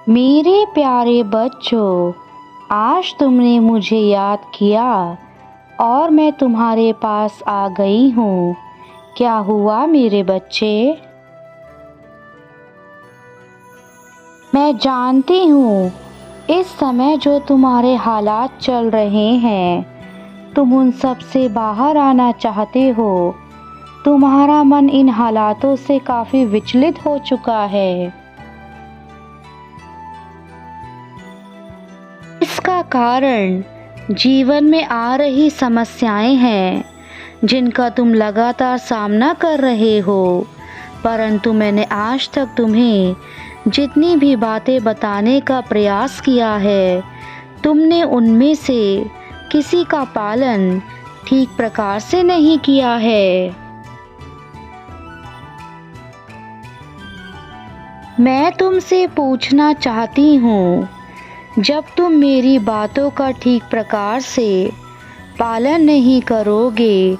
मेरे प्यारे बच्चों, आज तुमने मुझे याद किया और मैं तुम्हारे पास आ गई हूँ। क्या हुआ मेरे बच्चे? मैं जानती हूँ इस समय जो तुम्हारे हालात चल रहे हैं, तुम उन सब से बाहर आना चाहते हो। तुम्हारा मन इन हालातों से काफ़ी विचलित हो चुका है। इसका कारण जीवन में आ रही समस्याएं हैं जिनका तुम लगातार सामना कर रहे हो। परंतु मैंने आज तक तुम्हें जितनी भी बातें बताने का प्रयास किया है, तुमने उनमें से किसी का पालन ठीक प्रकार से नहीं किया है। मैं तुमसे पूछना चाहती हूँ, जब तुम मेरी बातों का ठीक प्रकार से पालन नहीं करोगे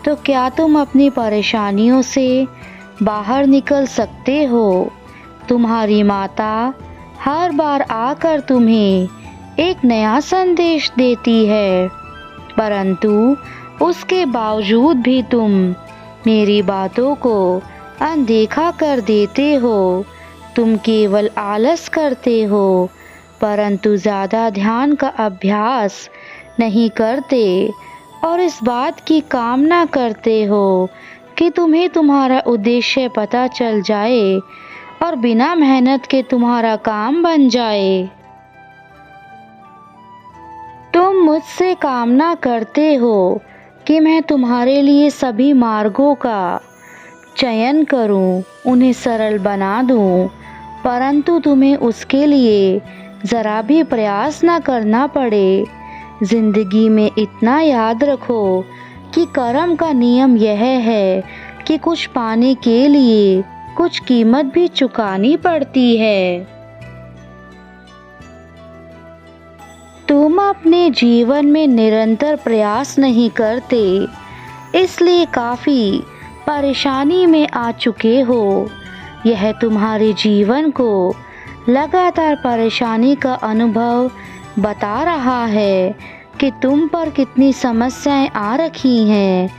तो क्या तुम अपनी परेशानियों से बाहर निकल सकते हो? तुम्हारी माता हर बार आकर तुम्हें एक नया संदेश देती है, परंतु उसके बावजूद भी तुम मेरी बातों को अनदेखा कर देते हो। तुम केवल आलस करते हो, परंतु ज़्यादा ध्यान का अभ्यास नहीं करते और इस बात की कामना करते हो कि तुम्हें तुम्हारा उद्देश्य पता चल जाए और बिना मेहनत के तुम्हारा काम बन जाए। तुम मुझसे कामना करते हो कि मैं तुम्हारे लिए सभी मार्गों का चयन करूं, उन्हें सरल बना दूं, परंतु तुम्हें उसके लिए ज़रा भी प्रयास न करना पड़े। जिंदगी में इतना याद रखो कि कर्म का नियम यह है कि कुछ पाने के लिए कुछ कीमत भी चुकानी पड़ती है। तुम अपने जीवन में निरंतर प्रयास नहीं करते, इसलिए काफ़ी परेशानी में आ चुके हो। यह तुम्हारे जीवन को लगातार परेशानी का अनुभव बता रहा है कि तुम पर कितनी समस्याएं आ रखी हैं,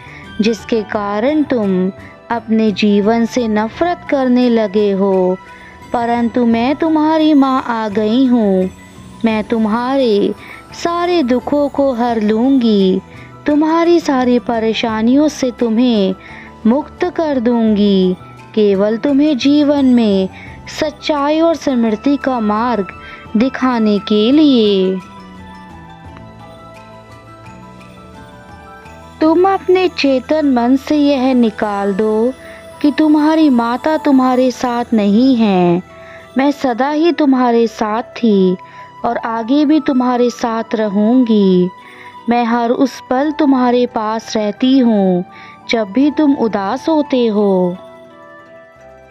जिसके कारण तुम अपने जीवन से नफरत करने लगे हो। परंतु मैं तुम्हारी माँ आ गई हूँ। मैं तुम्हारे सारे दुखों को हर लूँगी, तुम्हारी सारी परेशानियों से तुम्हें मुक्त कर दूँगी, केवल तुम्हें जीवन में सच्चाई और समृद्धि का मार्ग दिखाने के लिए। तुम अपने चेतन मन से यह निकाल दो कि तुम्हारी माता तुम्हारे साथ नहीं है। मैं सदा ही तुम्हारे साथ थी और आगे भी तुम्हारे साथ रहूंगी। मैं हर उस पल तुम्हारे पास रहती हूँ जब भी तुम उदास होते हो,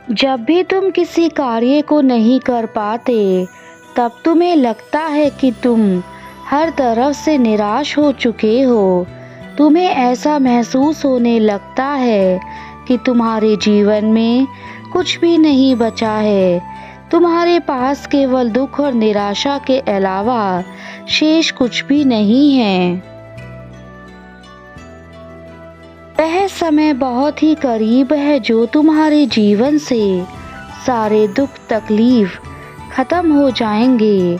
जब भी तुम किसी कार्य को नहीं कर पाते, तब तुम्हें लगता है कि तुम हर तरफ से निराश हो चुके हो। तुम्हें ऐसा महसूस होने लगता है कि तुम्हारे जीवन में कुछ भी नहीं बचा है। तुम्हारे पास केवल दुख और निराशा के अलावा शेष कुछ भी नहीं है। वह समय बहुत ही करीब है जो तुम्हारे जीवन से सारे दुख तकलीफ खत्म हो जाएंगे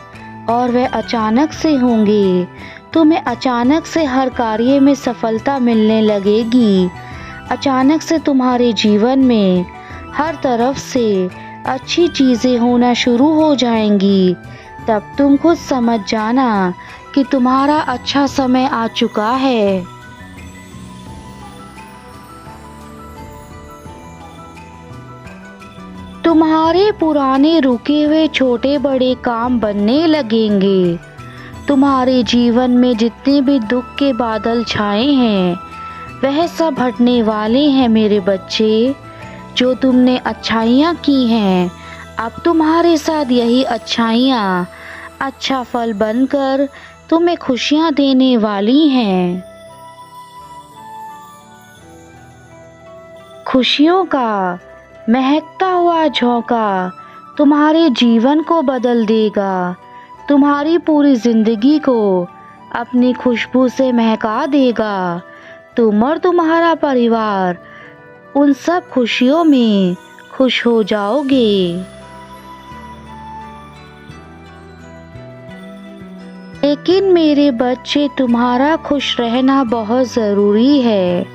और वह अचानक से होंगे। तुम्हें अचानक से हर कार्य में सफलता मिलने लगेगी। अचानक से तुम्हारे जीवन में हर तरफ से अच्छी चीज़ें होना शुरू हो जाएंगी। तब तुम खुद समझ जाना कि तुम्हारा अच्छा समय आ चुका है। तुम्हारे पुराने रुके हुए छोटे बड़े काम बनने लगेंगे। तुम्हारे जीवन में जितने भी दुख के बादल छाए हैं, वह सब हटने वाले हैं मेरे बच्चे। जो तुमने अच्छाइयाँ की हैं, अब तुम्हारे साथ यही अच्छाइयाँ अच्छा फल बनकर तुम्हें खुशियाँ देने वाली हैं। खुशियों का महकता हुआ झोंका तुम्हारे जीवन को बदल देगा। तुम्हारी पूरी जिंदगी को अपनी खुशबू से महका देगा। तुम और तुम्हारा परिवार उन सब खुशियों में खुश हो जाओगे। लेकिन मेरे बच्चे, तुम्हारा खुश रहना बहुत ज़रूरी है,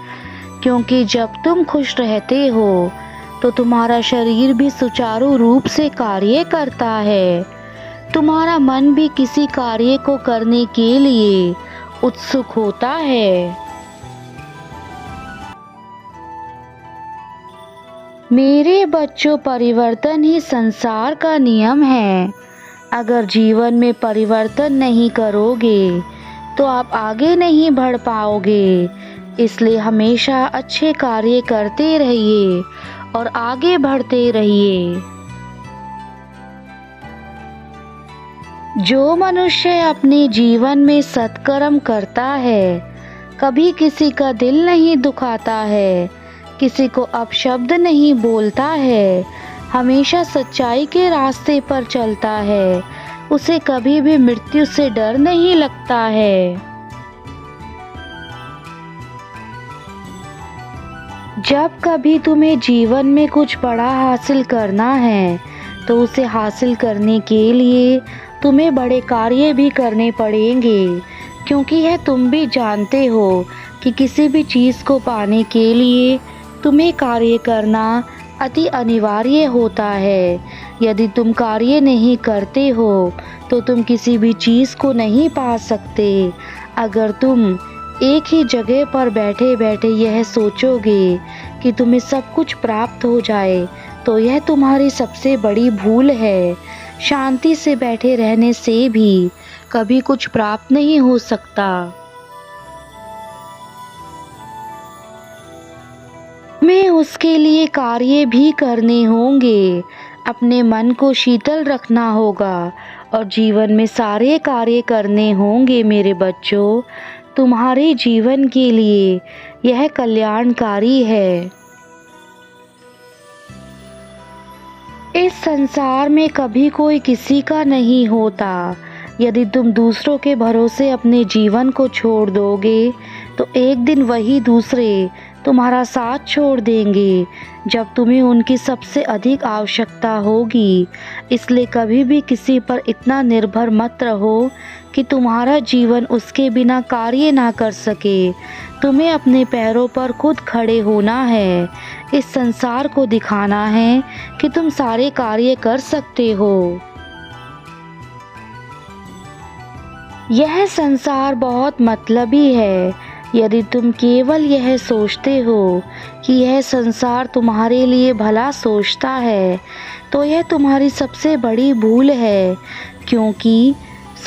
क्योंकि जब तुम खुश रहते हो तो तुम्हारा शरीर भी सुचारू रूप से कार्य करता है। तुम्हारा मन भी किसी कार्य को करने के लिए उत्सुक होता है। मेरे बच्चों, परिवर्तन ही संसार का नियम है। अगर जीवन में परिवर्तन नहीं करोगे तो आप आगे नहीं बढ़ पाओगे। इसलिए हमेशा अच्छे कार्य करते रहिए और आगे बढ़ते रहिए। जो मनुष्य अपने जीवन में सत्कर्म करता है, कभी किसी का दिल नहीं दुखाता है, किसी को अपशब्द नहीं बोलता है, हमेशा सच्चाई के रास्ते पर चलता है, उसे कभी भी मृत्यु से डर नहीं लगता है। जब कभी तुम्हें जीवन में कुछ बड़ा हासिल करना है तो उसे हासिल करने के लिए तुम्हें बड़े कार्य भी करने पड़ेंगे, क्योंकि यह तुम भी जानते हो कि किसी भी चीज़ को पाने के लिए तुम्हें कार्य करना अति अनिवार्य होता है। यदि तुम कार्य नहीं करते हो तो तुम किसी भी चीज़ को नहीं पा सकते। अगर तुम एक ही जगह पर बैठे बैठे यह सोचोगे कि तुम्हें सब कुछ प्राप्त हो जाए तो यह तुम्हारी सबसे बड़ी भूल है। शांति से बैठे रहने से भी कभी कुछ प्राप्त नहीं हो सकता। मैं उसके लिए कार्य भी करने होंगे। अपने मन को शीतल रखना होगा और जीवन में सारे कार्य करने होंगे। मेरे बच्चों, तुम्हारे जीवन के लिए यह कल्याणकारी है। इस संसार में कभी कोई किसी का नहीं होता। यदि तुम दूसरों के भरोसे अपने जीवन को छोड़ दोगे तो एक दिन वही दूसरे तुम्हारा साथ छोड़ देंगे जब तुम्हें उनकी सबसे अधिक आवश्यकता होगी। इसलिए कभी भी किसी पर इतना निर्भर मत रहो कि तुम्हारा जीवन उसके बिना कार्य ना कर सके। तुम्हें अपने पैरों पर खुद खड़े होना है। इस संसार को दिखाना है कि तुम सारे कार्य कर सकते हो। यह संसार बहुत मतलबी है। यदि तुम केवल यह सोचते हो कि यह संसार तुम्हारे लिए भला सोचता है तो यह तुम्हारी सबसे बड़ी भूल है, क्योंकि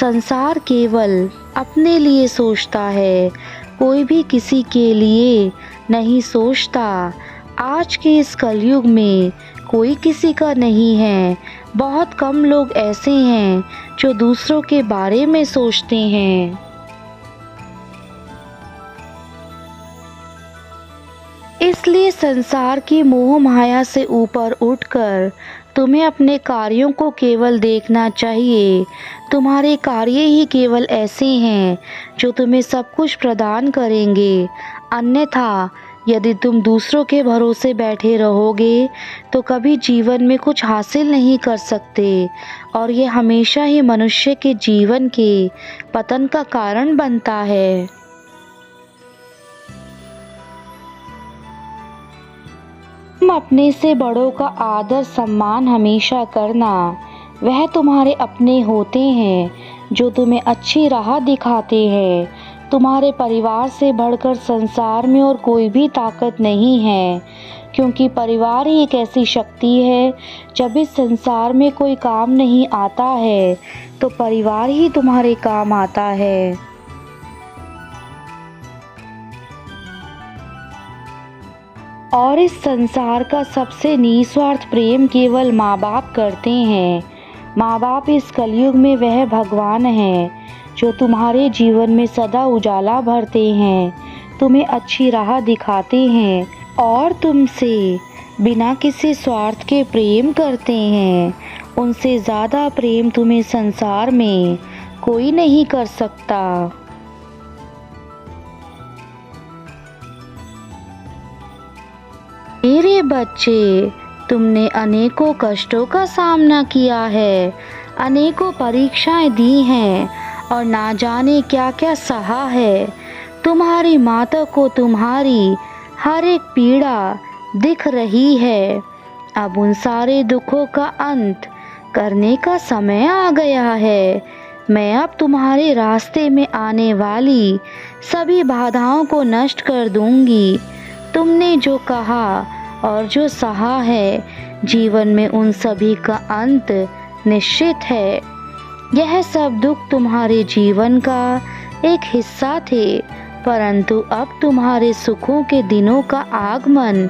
संसार केवल अपने लिए सोचता है, कोई भी किसी के लिए नहीं सोचता। आज के इस कलयुग में कोई किसी का नहीं है। बहुत कम लोग ऐसे हैं जो दूसरों के बारे में सोचते हैं। इसलिए संसार की मोह माया से ऊपर उठकर तुम्हें अपने कार्यों को केवल देखना चाहिए। तुम्हारे कार्य ही केवल ऐसे हैं जो तुम्हें सब कुछ प्रदान करेंगे। अन्यथा यदि तुम दूसरों के भरोसे बैठे रहोगे तो कभी जीवन में कुछ हासिल नहीं कर सकते और ये हमेशा ही मनुष्य के जीवन के पतन का कारण बनता है। तुम अपने से बड़ों का आदर सम्मान हमेशा करना। वह तुम्हारे अपने होते हैं जो तुम्हें अच्छी राह दिखाते हैं। तुम्हारे परिवार से बढ़कर संसार में और कोई भी ताकत नहीं है, क्योंकि परिवार ही एक ऐसी शक्ति है। जब इस संसार में कोई काम नहीं आता है तो परिवार ही तुम्हारे काम आता है। और इस संसार का सबसे निस्वार्थ प्रेम केवल माँ बाप करते हैं। माँ बाप इस कलयुग में वह भगवान हैं जो तुम्हारे जीवन में सदा उजाला भरते हैं, तुम्हें अच्छी राह दिखाते हैं और तुमसे बिना किसी स्वार्थ के प्रेम करते हैं। उनसे ज़्यादा प्रेम तुम्हें संसार में कोई नहीं कर सकता। मेरे बच्चे, तुमने अनेकों कष्टों का सामना किया है, अनेकों परीक्षाएं दी हैं और ना जाने क्या क्या सहा है। तुम्हारी माता को तुम्हारी हर एक पीड़ा दिख रही है। अब उन सारे दुखों का अंत करने का समय आ गया है। मैं अब तुम्हारे रास्ते में आने वाली सभी बाधाओं को नष्ट कर दूंगी। तुमने जो कहा और जो सहा है, जीवन में उन सभी का अंत निश्चित है। यह सब दुख तुम्हारे जीवन का एक हिस्सा थे, परंतु अब तुम्हारे सुखों के दिनों का आगमन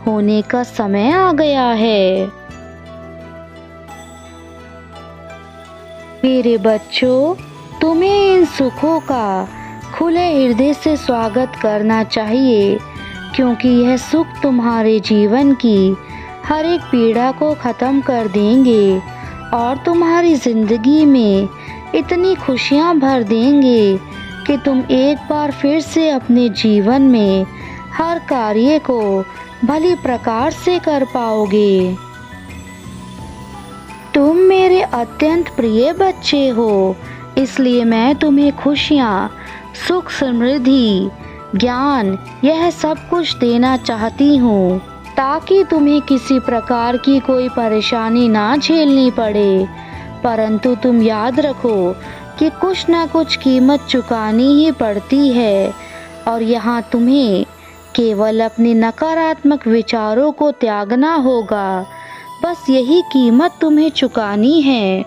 होने का समय आ गया है। मेरे बच्चों, तुम्हें इन सुखों का खुले हृदय से स्वागत करना चाहिए, क्योंकि यह सुख तुम्हारे जीवन की हर एक पीड़ा को ख़त्म कर देंगे और तुम्हारी ज़िंदगी में इतनी खुशियाँ भर देंगे कि तुम एक बार फिर से अपने जीवन में हर कार्य को भली प्रकार से कर पाओगे। तुम मेरे अत्यंत प्रिय बच्चे हो, इसलिए मैं तुम्हें खुशियाँ, सुख, समृद्धि, ज्ञान, यह सब कुछ देना चाहती हूँ, ताकि तुम्हें किसी प्रकार की कोई परेशानी ना झेलनी पड़े। परंतु तुम याद रखो कि कुछ ना कुछ कीमत चुकानी ही पड़ती है, और यहाँ तुम्हें केवल अपने नकारात्मक विचारों को त्यागना होगा। बस यही कीमत तुम्हें चुकानी है।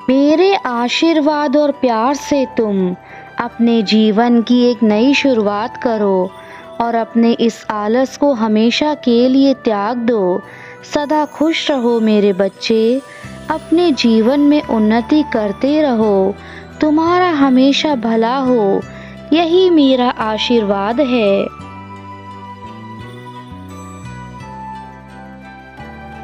मेरे आशीर्वाद और प्यार से तुम अपने जीवन की एक नई शुरुआत करो और अपने इस आलस को हमेशा के लिए त्याग दो। सदा खुश रहो मेरे बच्चे, अपने जीवन में उन्नति करते रहो। तुम्हारा हमेशा भला हो, यही मेरा आशीर्वाद है।